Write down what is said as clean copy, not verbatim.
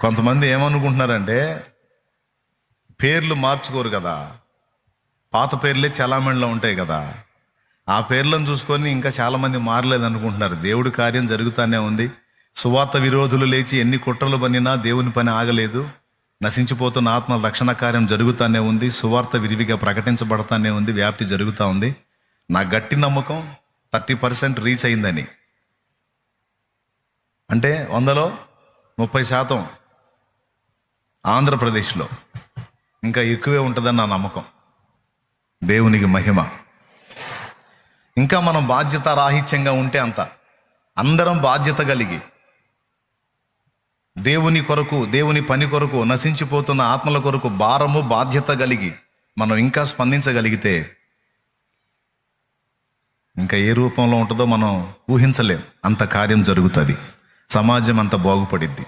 కొంతమంది ఏమనుకుంటున్నారంటే పేర్లు మార్చుకోరు కదా, పాత పేర్లే చలామణిలో ఉంటాయి కదా, ఆ పేర్లను చూసుకొని ఇంకా చాలామంది మారలేదు అనుకుంటున్నారు. దేవుడి కార్యం జరుగుతూనే ఉంది. సువార్త విరోధులు లేచి ఎన్ని కుట్రలు పన్నినా దేవుని పని ఆగలేదు. నశించిపోతున్న ఆత్మ రక్షణ కార్యం జరుగుతూనే ఉంది. సువార్త విరివిగా ప్రకటించబడతానే ఉంది. వ్యాప్తి జరుగుతూ ఉంది. నా గట్టి నమ్మకం 30% రీచ్ అయిందని. అంటే 100లో 30% ఆంధ్రప్రదేశ్లో, ఇంకా ఎక్కువే ఉంటుందని నా నమ్మకం. దేవునికి మహిమ. ఇంకా మనం బాధ్యత రాహిత్యంగా ఉంటే అందరం బాధ్యత కలిగి దేవుని కొరకు, దేవుని పని కొరకు, నశించిపోతున్న ఆత్మల కొరకు భారము బాధ్యత కలిగి మనం ఇంకా స్పందించగలిగితే ఇంకా ఏ రూపంలో ఉంటుందో మనం ఊహించలేం. అంత కార్యం జరుగుతుంది. సమాజం అంత బాగుపడిద్ది.